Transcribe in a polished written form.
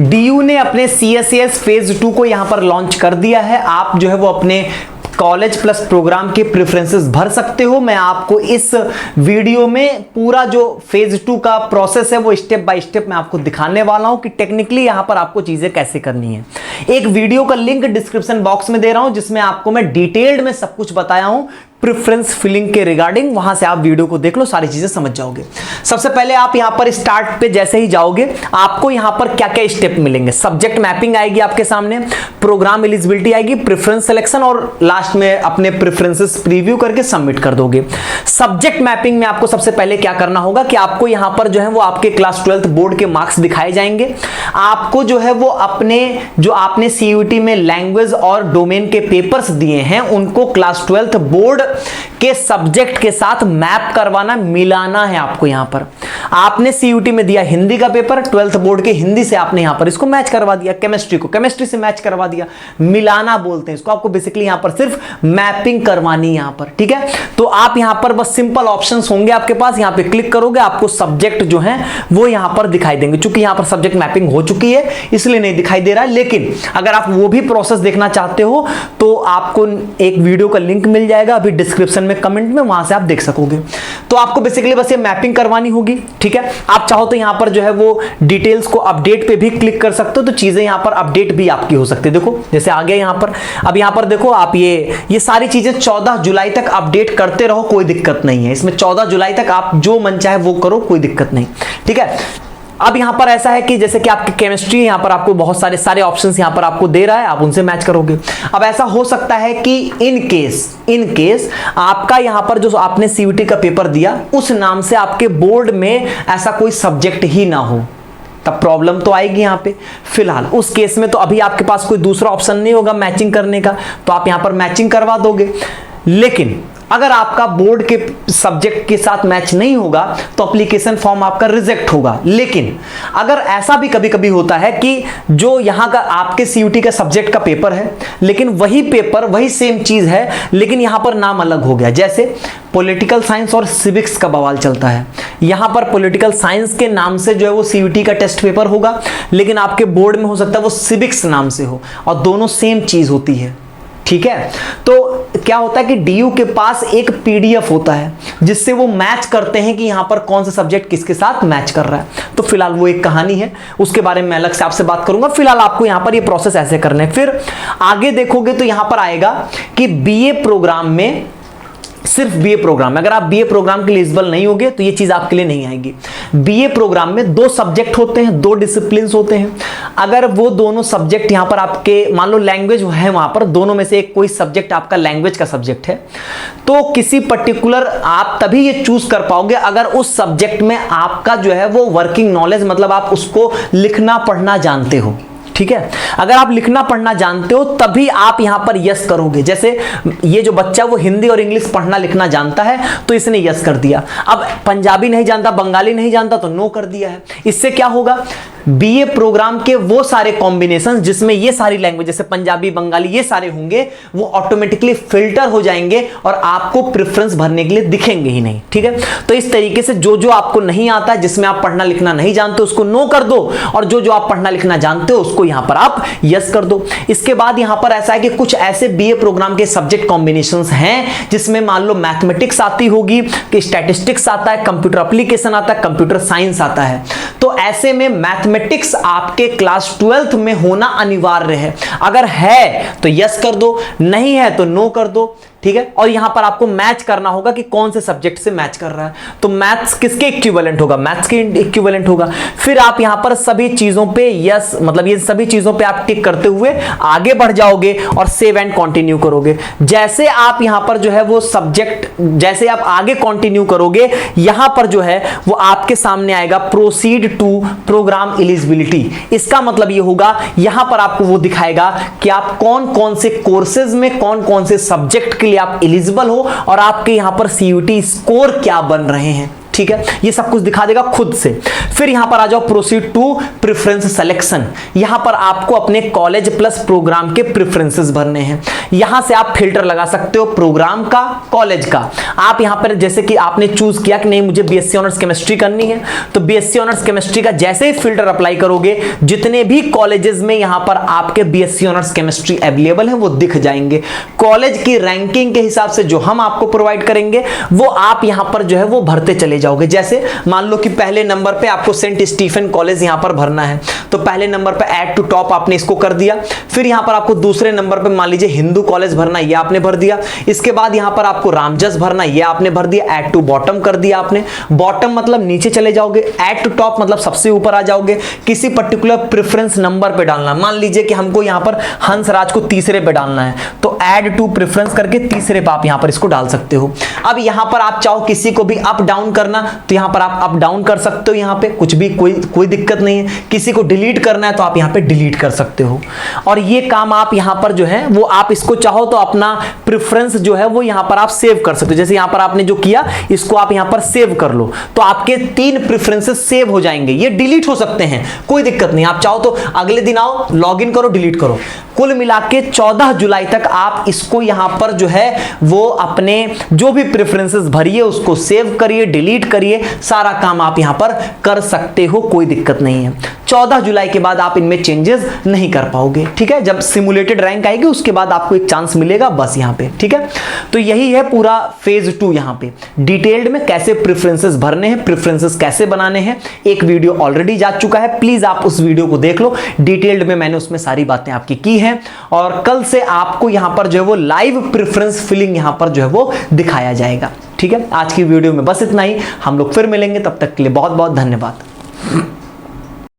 DU ने अपने CSAS phase 2 को यहां पर लॉन्च कर दिया है। आप जो है वो अपने कॉलेज प्लस प्रोग्राम के प्रेफरेंसेस भर सकते हो। मैं आपको इस वीडियो में पूरा जो फेज 2 का प्रोसेस है वो स्टेप बाय स्टेप मैं आपको दिखाने वाला हूं कि टेक्निकली यहां पर आपको चीजें कैसे करनी है। एक वीडियो का लिंक डिस्क्रिप्शन बॉक्स में दे रहा हूं जिसमें आपको मैं डिटेल्ड में सब कुछ बताया हूं प्रेफरेंस फिलिंग के रिगार्डिंग। वहां से आप वीडियो को देख लो, सारी चीजें समझ जाओगे। सबसे पहले आप यहां पर स्टार्ट पे जैसे ही जाओगे आपको यहां पर क्या क्या स्टेप मिलेंगे। सब्जेक्ट मैपिंग आएगी आपके सामने, प्रोग्राम एलिजिबिलिटी आएगी, प्रेफरेंस सिलेक्शन और लास्ट में अपने प्रेफरेंसेस प्रीव्यू करके सबमिट कर दोगे। सब्जेक्ट मैपिंग में आपको सबसे पहले क्या करना होगा कि आपको यहां पर जो है वो आपके क्लास 12th बोर्ड के मार्क्स दिखाए जाएंगे। आपको जो है वो अपने जो आपने CUET में लैंग्वेज और डोमेन के पेपर्स दिए हैं उनको क्लास 12th बोर्ड के सब्जेक्ट के साथ मैप करवाना, मिलाना है आपको। यहां पर आपने CUET में दिया हिंदी का पेपर, 12th बोर्ड के हिंदी से आपने यहां पर इसको मैच करवा दिया, केमिस्ट्री को केमिस्ट्री से मैच करवा दिया, मिलाना बोलते हैं इसको। आपको बेसिकली यहां पर सिर्फ मैपिंग करवानी है यहां पर, ठीक है। तो आप यहां पर बस सिंपल ऑप्शंस होंगे आपके पास, यहां पे क्लिक करोगे आपको सब्जेक्ट जो है वो यहां पर दिखाई देंगे। चूंकि यहां पर सब्जेक्ट मैपिंग हो चुकी है इसलिए नहीं दिखाई दे रहा है, लेकिन अगर आप वो भी प्रोसेस देखना चाहते हो तो आपको एक वीडियो का लिंक मिल जाएगा अभी डिस्क्रिप्शन में, कमेंट में, वहां से आप देख सकोगे। तो आपको बेसिकली बस ये मैपिंग करवानी होगी, ठीक है। आप चाहो तो यहां पर जो है वो डिटेल्स को अपडेट पे भी क्लिक कर सकते हो, तो चीजें यहां पर अपडेट भी आपकी हो सकती है। देखो जैसे आ गया यहां पर, अब यहां पर देखो आप ये सारी चीजें 14 जुलाई तक अपडेट करते रहो, कोई दिक्कत नहीं है इसमें। 14 जुलाई तक आप जो मन चाहे वो करो, कोई दिक्कत नहीं, ठीक है। अब यहां पर ऐसा है कि जैसे कि आपकी केमिस्ट्री यहां पर आपको बहुत सारे ऑप्शंस यहां पर आपको दे रहा है, आप उनसे मैच करोगे। अब ऐसा हो सकता है कि इन केस आपका यहां पर जो आपने CUET का पेपर दिया उस नाम से आपके बोर्ड में ऐसा कोई सब्जेक्ट ही ना हो, तब प्रॉब्लम तो आएगी यहां पे। फिलहाल उस केस में तो अभी आपके पास कोई दूसरा ऑप्शन नहीं होगा मैचिंग करने का, तो आप यहां पर मैचिंग करवा दोगे। लेकिन अगर आपका बोर्ड के सब्जेक्ट के साथ मैच नहीं होगा तो एप्लीकेशन फॉर्म आपका रिजेक्ट होगा। लेकिन अगर ऐसा भी कभी कभी होता है कि जो यहां का आपके CUET का सब्जेक्ट का पेपर है लेकिन वही पेपर वही सेम चीज है लेकिन यहां पर नाम अलग हो गया, जैसे पॉलिटिकल साइंस और सिविक्स का बवाल चलता है। यहां पर पॉलिटिकल साइंस के नाम से जो है वो CUET का टेस्ट पेपर होगा, लेकिन आपके बोर्ड में हो सकता है वो सिविक्स नाम से हो, और दोनों सेम चीज होती है, ठीक है। तो क्या होता है कि डीयू के पास एक PDF होता है जिससे वो मैच करते हैं कि यहां पर कौन सा सब्जेक्ट किसके साथ मैच कर रहा है। तो फिलहाल वो एक कहानी है, उसके बारे में मैं अलग से आपसे बात करूंगा। फिलहाल आपको यहां पर ये प्रोसेस ऐसे करने, फिर आगे देखोगे तो यहां पर आएगा कि BA प्रोग्राम में, सिर्फ BA प्रोग्राम में, अगर आप BA प्रोग्राम के लिए एलिजिबल नहीं होगे तो ये चीज आपके लिए नहीं आएगी। BA प्रोग्राम में 2 सब्जेक्ट होते हैं, 2 डिसिप्लिन होते हैं। अगर वो दोनों सब्जेक्ट यहां पर आपके, मान लो लैंग्वेज है, वहां पर दोनों में से एक कोई सब्जेक्ट आपका लैंग्वेज का सब्जेक्ट है, तो किसी पर्टिकुलर आप तभी ये चूज कर पाओगे अगर उस सब्जेक्ट में आपका जो है वो वर्किंग नॉलेज, मतलब आप उसको लिखना पढ़ना जानते हो, ठीक है। अगर आप लिखना पढ़ना जानते हो तभी आप यहां पर यस करोगे। जैसे ये जो बच्चा वो हिंदी और इंग्लिश पढ़ना लिखना जानता है तो इसने यस कर दिया। अब पंजाबी नहीं जानता, बंगाली नहीं जानता तो नो कर दिया है। इससे क्या होगा, BA प्रोग्राम के वो सारे कॉम्बिनेशन जिसमें ये सारी लैंग्वेज जैसे पंजाबी, बंगाली ये सारे होंगे वो ऑटोमेटिकली फिल्टर हो जाएंगे और आपको प्रेफरेंस भरने के लिए दिखेंगे ही नहीं, ठीक है। तो इस तरीके से जो आपको नहीं आता है, जिसमें आप पढ़ना लिखना नहीं जानते उसको नो कर दो, और जो आप पढ़ना लिखना जानते हो उसको यहां पर आप यस कर दो। इसके बाद यहां पर ऐसा है कि कुछ ऐसे BA प्रोग्राम के सब्जेक्ट कॉम्बिनेशंस हैं जिसमें मान लो मैथमेटिक्स आती होगी, कि स्टैटिस्टिक्स आता है, कंप्यूटर एप्लीकेशन आता है, कंप्यूटर साइंस आता है। तो ऐसे में मैथमेटिक्स आपके क्लास 12th में होना अनिवार्य है। अगर है तो यस कर दो, नहीं है तो नो कर दो, ठीक है। और यहां पर आपको मैच करना होगा कि कौन से सब्जेक्ट से मैच कर रहा है। तो मैथ्स किसके इक्विवेलेंट होगा, मैथ्स के इक्विवेलेंट होगा। फिर आप यहां पर सभी चीजों पे यस, मतलब ये सभी चीजों पे आप टिक करते हुए आगे बढ़ जाओगे और सेव एंड कंटिन्यू करोगे। जैसे आप यहां पर जो है वो सब्जेक्ट, जैसे आप आगे कंटिन्यू करोगे यहां पर जो है वो आपके सामने आएगा प्रोसीड टू प्रोग्राम एलिजिबिलिटी। इसका मतलब ये होगा यहां पर आपको वो दिखाएगा कि आप कौन कौन से कोर्सेज में, कौन कौन से सब्जेक्ट के लिए आप एलिजिबल हो और आपके यहां पर CUET स्कोर क्या बन रहे हैं, ठीक है, ये सब कुछ दिखा देगा खुद से। फिर यहां पर आ जाओ प्रोसीड टू प्रेफरेंस सिलेक्शन। यहां पर आपको अपने कॉलेज प्लस प्रोग्राम के प्रेफरेंसेस भरने हैं। यहां से आप फिल्टर लगा सकते हो प्रोग्राम का, कॉलेज का। आप यहां पर जैसे कि आपने चूज किया कि नहीं मुझे बीएससी ऑनर्स केमिस्ट्री करनी है, तो बीएससी ऑनर्स केमिस्ट्री का जैसे ही फिल्टर अप्लाई करोगे, जितने भी कॉलेजेस में यहां पर आपके बीएससी ऑनर्स केमिस्ट्री अवेलेबल है वो दिख जाएंगे। कॉलेज की रैंकिंग के हिसाब से जो हम आपको प्रोवाइड करेंगे वो आप यहां पर जो है वो भरते चले जाओगे। जैसे मान लो कि पहले नंबर पे आपको सेंट स्टीफन कॉलेज यहां पर भरना है, तो पहले नंबर पे ऐड टू टॉप आपने इसको कर दिया। फिर यहां पर आपको दूसरे नंबर पे मान लीजिए हिंदू कॉलेज भरना, ये आपने भर दिया। इसके बाद यहां पर आपको रामजस भरना, ये आपने भर दिया। ऐड टू बॉटम कर दिया आपने। बॉटम मतलब नीचे चले जाओगे, ऐड टू टॉप मतलब सबसे ऊपर आ जाओगे। किसी पर्टिकुलर प्रेफरेंस नंबर पे डालना, मान लीजिए कि हमको यहां पर हंसराज को तीसरे पे डालना है, तो ऐड टू प्रेफरेंस करके तीसरे पे आप यहां पर इसको डाल सकते हो। अब यहां पर आप चाहो किसी को भी अप डाउन करना, तो यहां पर आप अप डाउन कर सकते हो। यहां पे कुछ भी कोई दिक्कत नहीं है। किसी को डिलीट करना है तो आप यहां पे डिलीट कर सकते हो। और ये काम आप यहां पर जो है वो आप इसको चाहो तो अपना प्रेफरेंस जो है वो यहां पर आप सेव कर सकते हो। जैसे यहां पर आपने जो किया इसको आप यहां पर सेव कर लो, तो आपके 3 प्रेफरेंसेस सेव हो जाएंगे। ये डिलीट हो सकते हैं, कोई दिक्कत नहीं। आप चाहो तो अगले दिन आओ, लॉगिन करो, डिलीट करो। कुल मिला के 14 जुलाई तक आप इसको यहां पर जो है वो अपने जो भी प्रेफरेंसेस भरिए उसको सेव करिए, डिलीट करिए, सारा काम आप यहां पर कर सकते हो, कोई दिक्कत नहीं है। 14 जुलाई के बाद आप इनमें चेंजेस नहीं कर पाओगे, ठीक है। जब सिमुलेटेड रैंक आएगी उसके बाद आपको एक चांस मिलेगा बस यहां पे, ठीक है। तो यही है पूरा फेज 2। यहां पे डिटेल्ड में कैसे प्रेफरेंसेस भरने हैं, प्रेफरेंसेस कैसे बनाने हैं, एक वीडियो ऑलरेडी जा चुका है, प्लीज आप उस वीडियो को देख लो। डिटेल्ड में मैंने उसमें सारी बातें आपकी की हैं, और कल से आपको यहां पर जो है वो लाइव प्रेफरेंस फिलिंग यहां पर जो है वो दिखाया जाएगा, ठीक है। आज की वीडियो में बस इतना ही, हम लोग फिर मिलेंगे, तब तक के लिए बहुत बहुत धन्यवाद।